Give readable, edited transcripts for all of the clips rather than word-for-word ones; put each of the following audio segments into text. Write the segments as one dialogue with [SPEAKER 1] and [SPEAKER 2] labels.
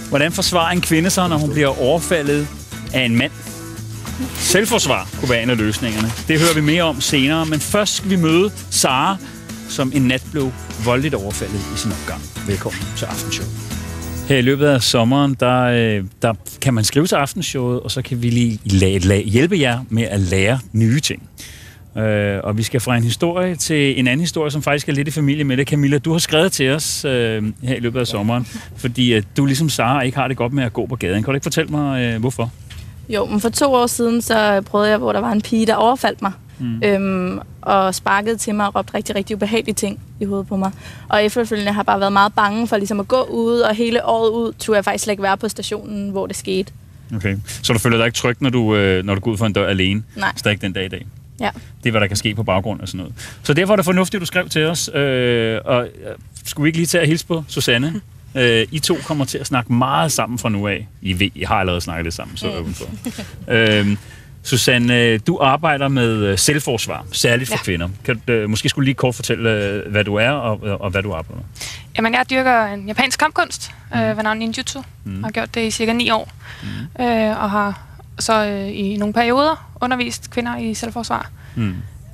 [SPEAKER 1] Hvordan forsvarer en kvinde sig, når hun bliver overfaldet af en mand? Selvforsvar kunne være en af løsningerne. Det hører vi mere om senere, men først skal vi møde Sara, som en nat blev voldeligt overfaldet i sin opgang. Velkommen til Aftenshowet. Her i løbet af sommeren, der kan man skrive til Aftenshowet, og så kan vi lige hjælpe jer med at lære nye ting. Og vi skal fra en historie til en anden historie, som faktisk er lidt i familie med det. Camilla, du har skrevet til os her i løbet af sommeren, fordi du ligesom Sara ikke har det godt med at gå på gaden. Kan du ikke fortælle mig, hvorfor?
[SPEAKER 2] Jo, men for 2 år siden, så prøvede jeg, hvor der var en pige, der overfaldt mig. Og sparkede til mig og råbte rigtig, rigtig ubehagelige ting i hovedet på mig. Og efterfølgende har jeg bare været meget bange for ligesom at gå ud, og hele året ud turde jeg faktisk slet ikke være på stationen, hvor det skete. Okay, så du føler dig ikke tryg, når du går ud for en dør alene? Nej. Stadig den dag i dag? Ja. Det er, hvad der kan ske på baggrund af sådan noget. Så derfor er det fornuftigt, at du skrev til os. Og skulle vi ikke lige tage at hilse på Susanne? I to kommer til at snakke meget sammen fra nu af. I har allerede snakket lidt sammen, så åben for. Susanne, du arbejder med selvforsvar, særligt for kvinder. Kan du måske skulle lige kort fortælle, hvad du er og hvad du arbejder med?
[SPEAKER 3] Jamen, jeg dyrker en japansk kampkunst ved navn ninjutsu. Har gjort det i cirka 9 år. Og har så i nogle perioder undervist kvinder i selvforsvar.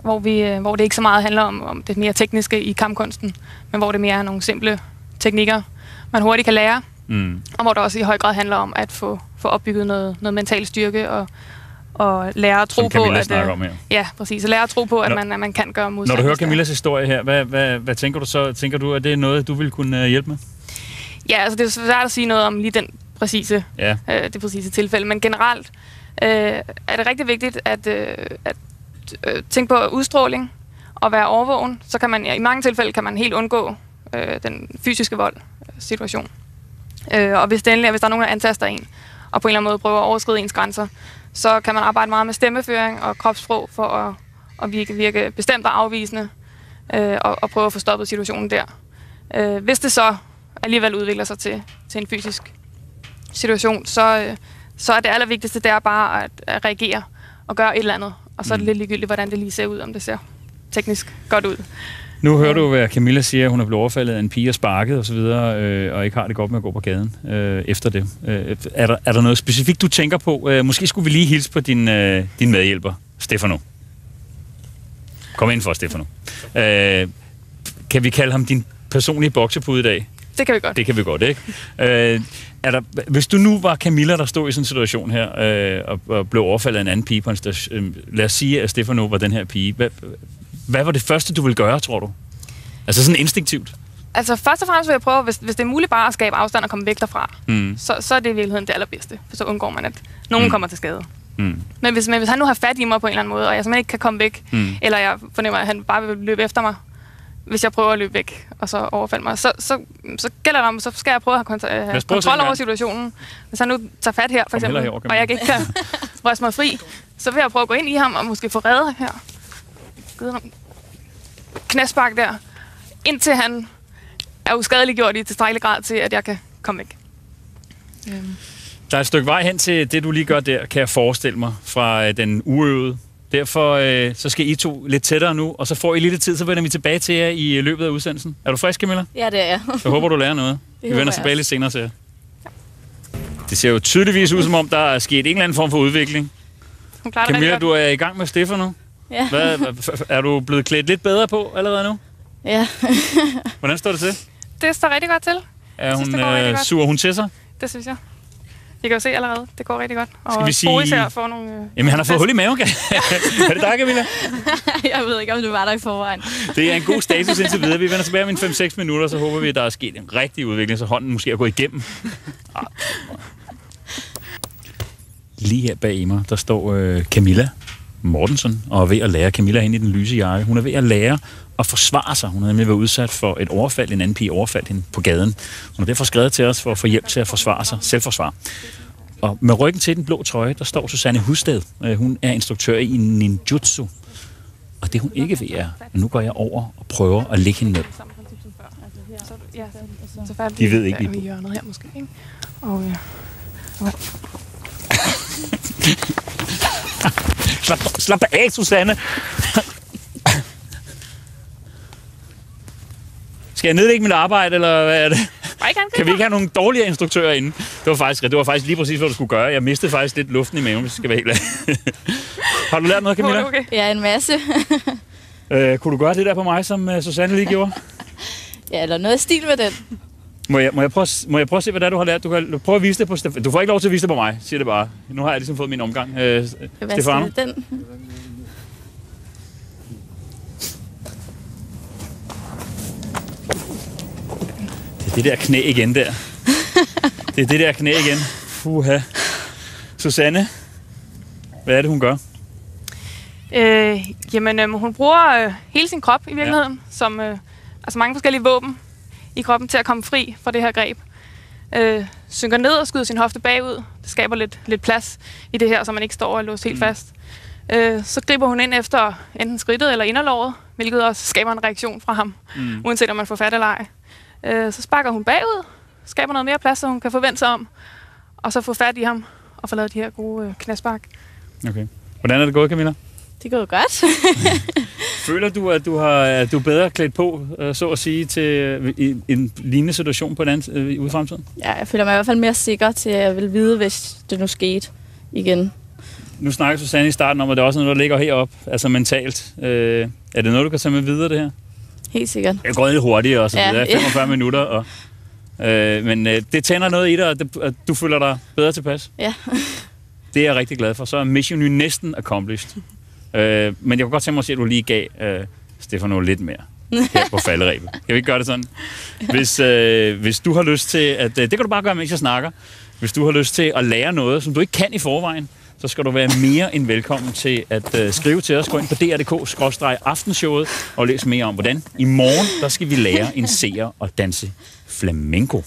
[SPEAKER 3] Hvor det ikke så meget handler om det mere tekniske i kampkunsten, men hvor det mere er nogle simple teknikker, man hurtigt kan lære. Og hvor det også i høj grad handler om at få opbygget noget mental styrke og lære at tro på, at ja, præcis, og lære at tro på, at man kan gøre modstand.
[SPEAKER 1] Når du hører Camillas historie her, hvad tænker du så? Tænker du, at det er noget, du vil kunne hjælpe med?
[SPEAKER 3] Ja, altså det er svært at sige noget om lige den præcise tilfælde, men generelt er det rigtig vigtigt at tænke på udstråling og være overvågen. Så kan man i mange tilfælde kan man helt undgå den fysiske vold situation. Og hvis der er nogen, der antaster en og på en eller anden måde prøver at overskride ens grænser, så kan man arbejde meget med stemmeføring og kropssprog for at virke bestemt og afvisende og prøve at få stoppet situationen der. Hvis det så alligevel udvikler sig til en fysisk situation, så er det allervigtigste, det er bare at reagere og gøre et eller andet. Og så er det lidt ligegyldigt, hvordan det lige ser ud, om det ser teknisk godt ud.
[SPEAKER 1] Nu hører du, hvad Camilla siger, hun er blevet overfaldet af en pige og sparket og så videre, og ikke har det godt med at gå på gaden efter det. Er der noget specifikt, du tænker på? Måske skulle vi lige hilse på din medhjælper, Stefano. Kom ind for, Stefano. Kan vi kalde ham din personlige boksepude i dag?
[SPEAKER 3] Det kan vi godt.
[SPEAKER 1] Det kan vi godt, ikke? Hvis du nu var Camilla, der stod i sådan en situation her, og blev overfaldet af en anden pige på en station, lad os sige, at Stefano var den her pige. Hvad var det første, du ville gøre, tror du? Altså sådan instinktivt?
[SPEAKER 3] Altså først og fremmest vil jeg prøve, hvis det er muligt bare at skabe afstand og komme væk derfra, så er det i virkeligheden det allerbedste. For så undgår man, at nogen kommer til skade. Men hvis han nu har fat i mig på en eller anden måde, og jeg simpelthen ikke kan komme væk, eller jeg fornemmer, at han bare vil løbe efter mig, hvis jeg prøver at løbe væk, og så overfalde mig, så gælder det om, så skal jeg prøve at have kontrol over situationen. Hvis han nu tager fat her, for eksempel, og jeg ikke kan ryste mig fri, så vil jeg prøve at gå ind i ham og måske få reddet her. Knæspark der, indtil han er uskadeliggjort i tilstrækkelig grad til, at jeg kan komme væk.
[SPEAKER 1] Der er et stykke vej hen til det, du lige gør der, kan jeg forestille mig, fra den uøvede. Derfor så skal I to lidt tættere nu, og så får I lidt tid, så vender vi tilbage til jer i løbet af udsendelsen. Er du frisk, Camilla?
[SPEAKER 2] Ja, det er jeg.
[SPEAKER 1] Jeg håber, du lærer noget. Vi vender tilbage lidt senere til jer. Det ser jo tydeligvis ud, som om der er sket en eller anden form for udvikling. Camilla, du er i gang med Stefano. Ja. Er du blevet klædt lidt bedre på allerede nu?
[SPEAKER 2] Ja.
[SPEAKER 1] Hvordan står det til?
[SPEAKER 3] Det står rigtig godt til.
[SPEAKER 1] Er hun sur hun til sig?
[SPEAKER 3] Det synes jeg. I kan jo se allerede, det går rigtig godt. Og
[SPEAKER 1] skal vi sige...
[SPEAKER 3] Boris her får nogle...
[SPEAKER 1] Jamen, han har fået hul i maven, Er det dig, Camilla?
[SPEAKER 2] Jeg ved ikke, om du var der i forvejen.
[SPEAKER 1] Det er en god status indtil videre. Vi vender tilbage om 5-6 minutter, så håber vi, at der er sket en rigtig udvikling, så hånden måske er gået igennem. Lige her bag i mig, der står Camilla Mortensen og er ved at lære Camilla ind i den lyse jakke. Hun er ved at lære at forsvare sig. Hun har nemlig været udsat for et overfald. En anden pige overfaldt hende på gaden. Hun har derfor skrevet til os for at få hjælp til at forsvare sig. Selvforsvar. Og med ryggen til den blå trøje, der står Susanne Husted. Hun er instruktør i ninjutsu. Og det hun ikke ved er, at nu går jeg over og prøver at lægge hende ned. De ved ikke lige.
[SPEAKER 3] Hjørnet her måske, ikke?
[SPEAKER 1] Slap af, Susanne. Skal jeg nedlægge mit arbejde, eller hvad er det? Kan vi ikke have nogle dårligere instruktører inde? Det var faktisk lige præcis, hvad du skulle gøre. Jeg mistede faktisk lidt luften i maven, hvis jeg skal være helt Har du lært noget, Camilla?
[SPEAKER 2] Okay. Ja, en masse.
[SPEAKER 1] Kunne du gøre det der på mig, som Susanne lige gjorde?
[SPEAKER 2] Ja, eller noget stil med den.
[SPEAKER 1] Må jeg prøve at se, hvad det er, du har lært? Du kan prøve at vise det på Stefano. Du får ikke lov til at vise det på mig, siger det bare. Nu har jeg ligesom fået min omgang. Stefano?
[SPEAKER 2] Den?
[SPEAKER 1] Det er det der knæ igen der. Det er det der knæ igen. Puha. Susanne, hvad er det, hun gør?
[SPEAKER 3] Hun bruger hele sin krop i virkeligheden, som altså mange forskellige våben i kroppen til at komme fri fra det her greb. Synker ned og skyder sin hofte bagud. Det skaber lidt plads i det her, så man ikke står og låst helt fast. Så griber hun ind efter enten skridtet eller inderlåret, hvilket også skaber en reaktion fra ham, uanset om man får fat eller ej. Så sparker hun bagud, skaber noget mere plads, så hun kan forvente sig om, og så få fat i ham og få lavet de her gode knæspark.
[SPEAKER 1] Okay. Hvordan er det gået, Camilla?
[SPEAKER 2] Det går godt.
[SPEAKER 1] Føler du, at du er bedre klædt på, så at sige, til en lignende situation på en anden ude i fremtiden?
[SPEAKER 2] Ja, jeg føler mig i hvert fald mere sikker til at vil vide, hvis det nu skete igen.
[SPEAKER 1] Nu snakker Susanne i starten om, at det er også noget, der ligger heroppe, altså mentalt. Er det noget, du kan tage med videre, det her?
[SPEAKER 2] Helt sikkert.
[SPEAKER 1] Det er gået lidt hurtigt og så videre, 45 minutter. Og, men det tænder noget i dig, at du føler dig bedre tilpas.
[SPEAKER 2] Ja.
[SPEAKER 1] Det er jeg rigtig glad for. Så er mission jo næsten accomplished. Men jeg kunne godt tænke mig at se, at du lige gav Stefano lidt mere her på falderebet. Kan vi ikke gøre det sådan? Hvis du har lyst til at... Det kan du bare gøre, mens jeg snakker. Hvis du har lyst til at lære noget, som du ikke kan i forvejen, så skal du være mere end velkommen til at skrive til os. Gå ind på dr.dk/aftenshowet og læs mere om, hvordan i morgen, der skal vi lære en seer at danse flamenco.